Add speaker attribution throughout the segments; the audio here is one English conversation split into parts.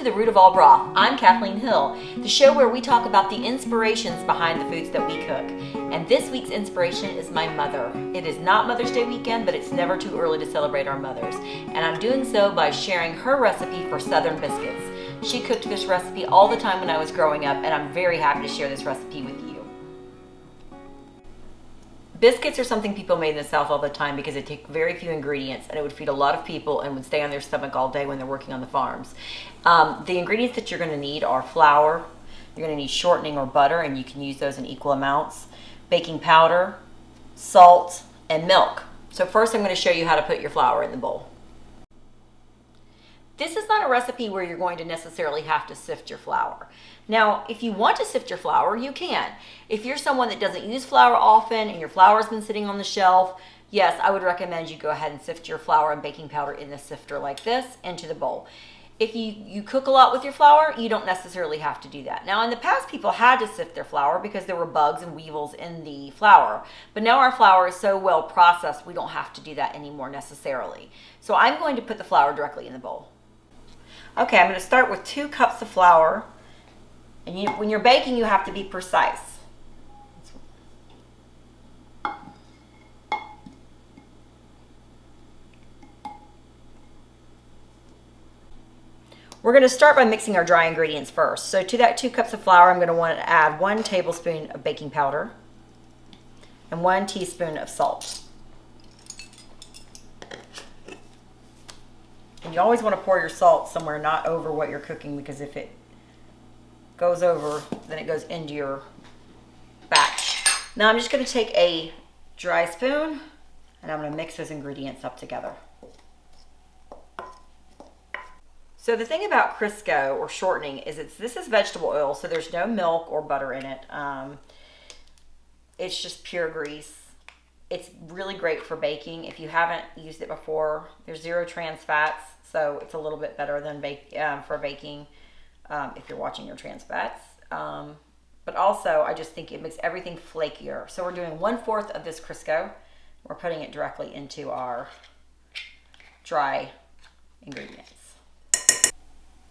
Speaker 1: to the Root of All Broth. I'm Kathleen Hill, the show where we talk about the inspirations behind the foods that we cook. And this week's inspiration is my mother. It is not Mother's Day weekend, but it's never too early to celebrate our mothers. And I'm doing so by sharing her recipe for Southern biscuits. She cooked this recipe all the time when I was growing up, and I'm very happy to share this recipe with you. Biscuits are something people made in the South all the time because they take very few ingredients and it would feed a lot of people and would stay on their stomach all day when they're working on the farms. The ingredients that you're going to need are flour, you're going to need shortening or butter, and you can use those in equal amounts, baking powder, salt, and milk. So first I'm going to show you how to put your flour in the bowl. This is not a recipe where you're going to necessarily have to sift your flour. Now, if you want to sift your flour, you can. If you're someone that doesn't use flour often and your flour's been sitting on the shelf, yes, I would recommend you go ahead and sift your flour and baking powder in the sifter like this into the bowl. If you cook a lot with your flour, you don't necessarily have to do that. Now, in the past, people had to sift their flour because there were bugs and weevils in the flour. But now our flour is so well processed, we don't have to do that anymore necessarily. So I'm going to put the flour directly in the bowl. Okay, I'm going to start with 2 cups of flour. And when you're baking, you have to be precise. We're going to start by mixing our dry ingredients first. So to that 2 cups of flour, I'm going to want to add 1 tablespoon of baking powder and 1 teaspoon of salt. And you always want to pour your salt somewhere not over what you're cooking, because if it goes over, then it goes into your batch. Now I'm just going to take a dry spoon and I'm going to mix those ingredients up together. So the thing about Crisco or shortening is this is vegetable oil, so there's no milk or butter in it. It's just pure grease. It's really great for baking. If you haven't used it before, there's 0 trans fats, so it's a little bit better than for baking if you're watching your trans fats. But also, I just think it makes everything flakier. So we're doing 1/4 of this Crisco. We're putting it directly into our dry ingredients.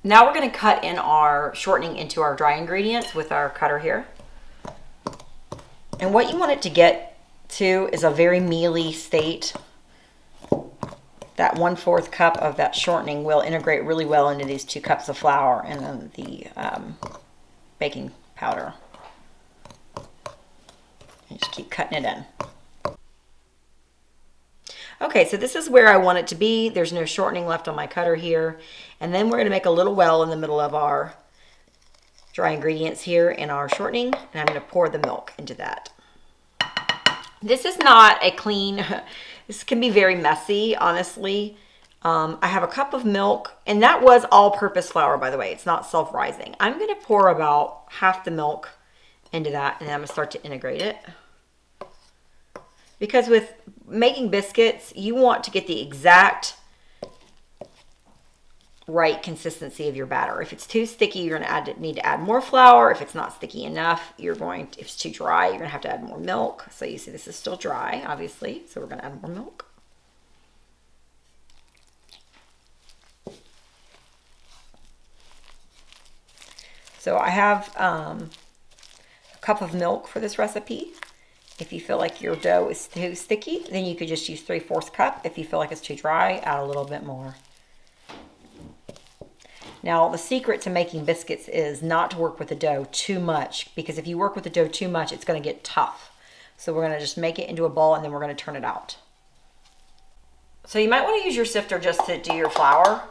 Speaker 1: Now we're going to cut in our shortening into our dry ingredients with our cutter here. And what you want it to get to is a very mealy state. That 1/4 cup of that shortening will integrate really well into these 2 cups of flour and then the baking powder. And just keep cutting it in. Okay, so this is where I want it to be. There's no shortening left on my cutter here. And then we're going to make a little well in the middle of our dry ingredients here in our shortening, and I'm going to pour the milk into that. This is not a clean, this can be very messy, honestly. I have a cup of milk, and that was all-purpose flour, by the way. It's not self-rising. I'm going to pour about half the milk into that, and then I'm going to start to integrate it. Because with making biscuits, you want to get the exact right consistency of your batter. If it's too sticky, you're going to need to add more flour. If it's not sticky enough, if it's too dry, you're going to have to add more milk. So you see this is still dry, obviously, so we're going to add more milk. So I have a cup of milk for this recipe. If you feel like your dough is too sticky, then you could just use 3/4 cup. If you feel like it's too dry, add a little bit more. Now, the secret to making biscuits is not to work with the dough too much, because if you work with the dough too much, it's going to get tough. So we're going to just make it into a ball, and then we're going to turn it out. So you might want to use your sifter just to do your flour,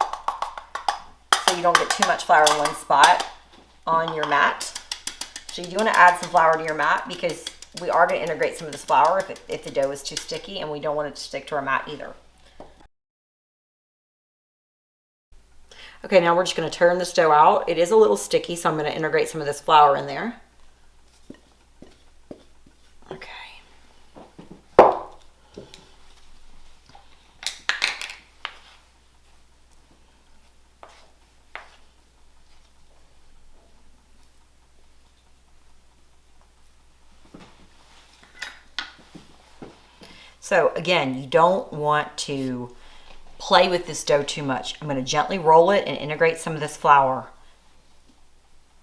Speaker 1: so you don't get too much flour in one spot on your mat. So you do want to add some flour to your mat, because we are going to integrate some of this flour if the dough is too sticky, and we don't want it to stick to our mat either. Okay, now we're just going to turn this dough out. It is a little sticky, so I'm going to integrate some of this flour in there. Okay. So again, you don't want to play with this dough too much. I'm going to gently roll it and integrate some of this flour.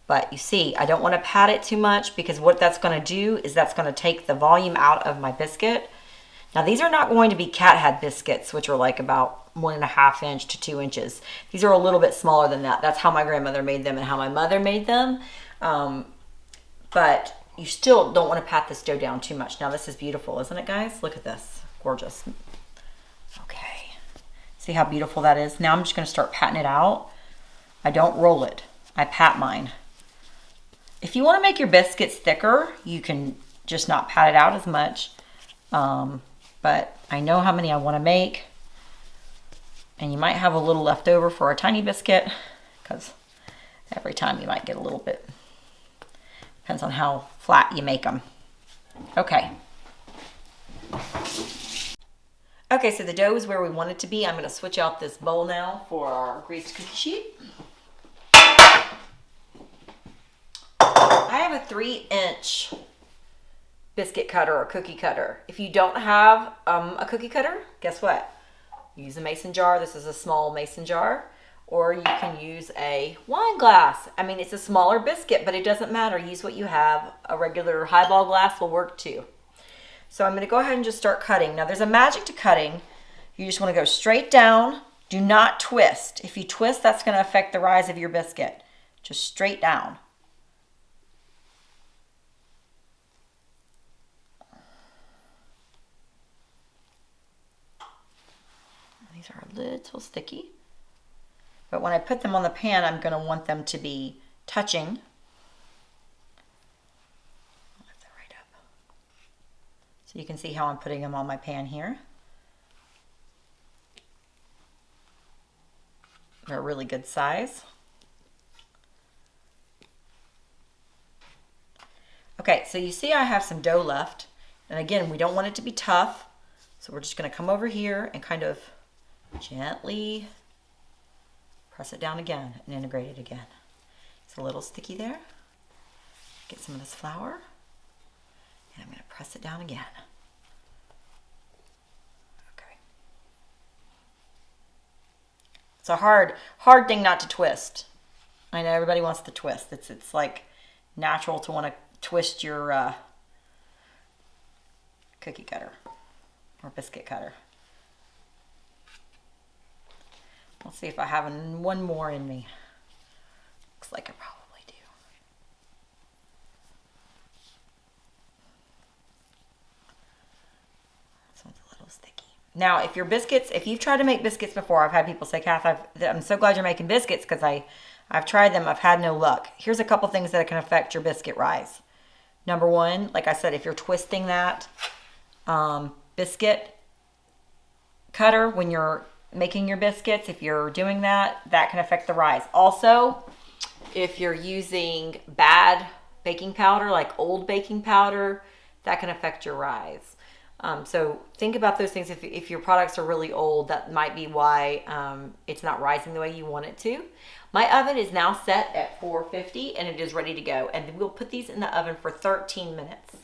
Speaker 1: But you see, I don't want to pat it too much because what that's going to do is that's going to take the volume out of my biscuit. Now these are not going to be cat head biscuits, which are like about 1.5 inch to 2 inches. These are a little bit smaller than that. That's how my grandmother made them and how my mother made them. But you still don't want to pat this dough down too much. Now this is beautiful, isn't it, guys? Look at this, gorgeous. Okay, see how beautiful that is? Now I'm just going to start patting it out. I don't roll it, I pat mine. If you want to make your biscuits thicker, you can just not pat it out as much. But I know how many I want to make. And you might have a little left over for a tiny biscuit, because every time you might get a little bit. Depends on how flat you make them. Okay. Okay, so the dough is where we want it to be. I'm going to switch out this bowl now for our greased cookie sheet. I have a 3-inch biscuit cutter or cookie cutter. If you don't have a cookie cutter, guess what? Use a mason jar. This is a small mason jar. Or you can use a wine glass. I mean, it's a smaller biscuit, but it doesn't matter. Use what you have. A regular highball glass will work too. So I'm going to go ahead and just start cutting. Now, there's a magic to cutting. You just want to go straight down. Do not twist. If you twist, that's going to affect the rise of your biscuit. Just straight down. These are a little sticky. But when I put them on the pan, I'm going to want them to be touching. Lift that right up. So you can see how I'm putting them on my pan here. They're a really good size. Okay, so you see I have some dough left. And again, we don't want it to be tough. So we're just going to come over here and kind of gently press it down again and integrate it again. It's a little sticky there. Get some of this flour. And I'm going to press it down again. Okay. It's a hard thing not to twist. I know everybody wants to twist. It's like natural to want to twist your cookie cutter or biscuit cutter. Let's see if I have one more in me. Looks like I probably do. This one's a little sticky. Now, if you've tried to make biscuits before, I've had people say, Kath, I'm so glad you're making biscuits because I've tried them. I've had no luck. Here's a couple things that can affect your biscuit rise. Number one, like I said, if you're twisting that biscuit cutter when you're making your biscuits, if you're doing that, that can affect the rise. Also, if you're using bad baking powder, like old baking powder, that can affect your rise. So think about those things. If your products are really old, that might be why it's not rising the way you want it to. My oven is now set at 450 and it is ready to go. And we'll put these in the oven for 13 minutes.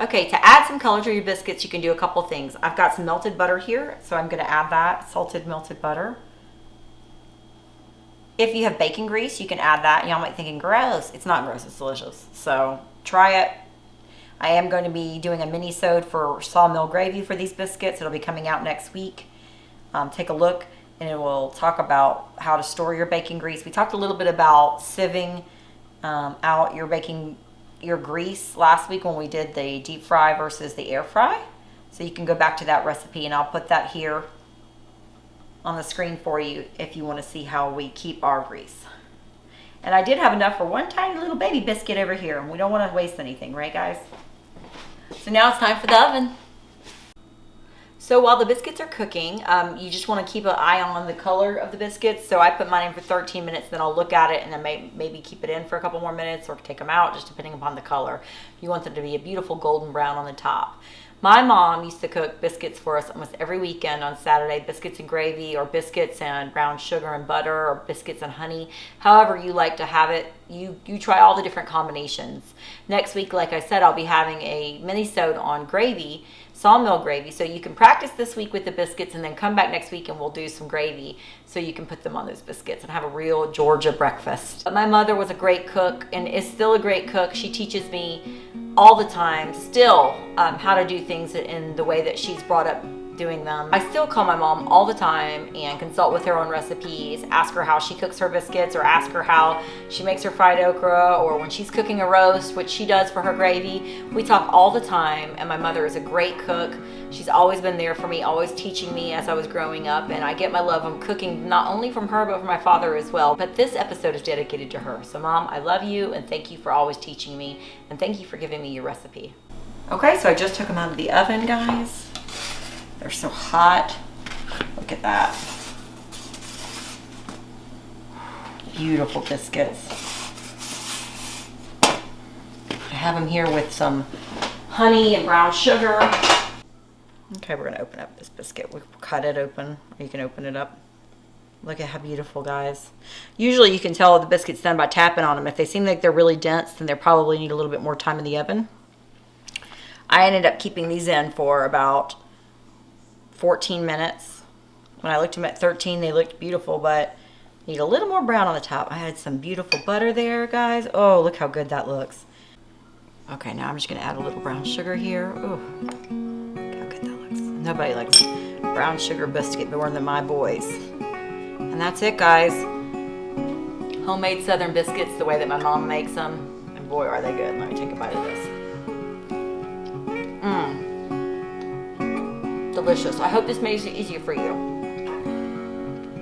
Speaker 1: Okay, to add some color to your biscuits, you can do a couple things. I've got some melted butter here, so I'm going to add that, salted melted butter. If you have bacon grease, you can add that. Y'all might be thinking, gross. It's not gross, it's delicious. So try it. I am going to be doing a mini-sode for sawmill gravy for these biscuits. It'll be coming out next week. Take a look, and it will talk about how to store your bacon grease. We talked a little bit about sieving out your grease last week when we did the deep fry versus the air fry. So you can go back to that recipe, and I'll put that here on the screen for you if you want to see how we keep our grease. And I did have enough for one tiny little baby biscuit over here, and we don't want to waste anything, right guys? So now it's time for the oven. So while the biscuits are cooking, you just want to keep an eye on the color of the biscuits. So I put mine in for 13 minutes, then I'll look at it and then maybe keep it in for a couple more minutes or take them out, just depending upon the color. You want them to be a beautiful golden brown on the top. My mom used to cook biscuits for us almost every weekend on Saturday, biscuits and gravy or biscuits and brown sugar and butter or biscuits and honey. However you like to have it, you try all the different combinations. Next week, like I said, I'll be having a mini-sode on gravy. sawmill gravy. So you can practice this week with the biscuits and then come back next week and we'll do some gravy so you can put them on those biscuits and have a real Georgia breakfast. But my mother was a great cook and is still a great cook. She teaches me all the time still how to do things in the way that she's brought up doing them. I still call my mom all the time and consult with her on recipes, ask her how she cooks her biscuits, or ask her how she makes her fried okra, or when she's cooking a roast, which she does for her gravy. We talk all the time, and my mother is a great cook. She's always been there for me, always teaching me as I was growing up, and I get my love from cooking not only from her but from my father as well. But this episode is dedicated to her. So Mom, I love you and thank you for always teaching me, and thank you for giving me your recipe. Okay, so I just took them out of the oven, guys. They're so hot. Look at that. Beautiful biscuits. I have them here with some honey and brown sugar. Okay, we're gonna open up this biscuit. We'll cut it open, or you can open it up. Look at how beautiful, guys. Usually you can tell the biscuit's done by tapping on them. If they seem like they're really dense, then they probably need a little bit more time in the oven. I ended up keeping these in for about 14 minutes. When I looked them at 13, they looked beautiful, but need a little more brown on the top. I had some beautiful butter there, guys. Oh, look how good that looks. Okay, now I'm just gonna add a little brown sugar here. Oh, look how good that looks. Nobody likes brown sugar biscuit more than my boys. And that's it, guys. Homemade Southern biscuits the way that my mom makes them. And boy, are they good. Let me take a bite of this. Delicious. I hope this makes it easier for you.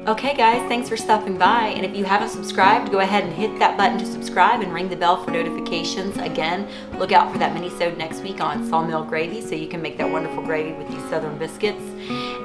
Speaker 1: Okay guys, thanks for stopping by, and if you haven't subscribed, go ahead and hit that button to subscribe and ring the bell for notifications. Again, look out for that mini-sode next week on sawmill gravy so you can make that wonderful gravy with these Southern biscuits.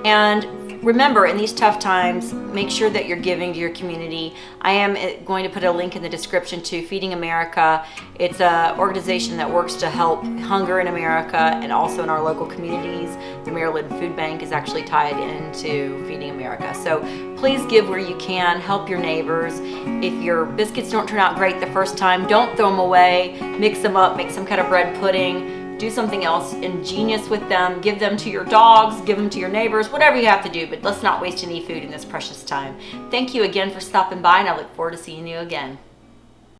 Speaker 1: And remember, in these tough times, make sure that you're giving to your community. I am going to put a link in the description to Feeding America. It's an organization that works to help hunger in America and also in our local communities. The Maryland Food Bank is actually tied into Feeding America. So please give where you can, help your neighbors. If your biscuits don't turn out great the first time, don't throw them away. Mix them up, make some kind of bread pudding. Do something else ingenious with them. Give them to your dogs, give them to your neighbors, whatever you have to do, but let's not waste any food in this precious time. Thank you again for stopping by, and I look forward to seeing you again.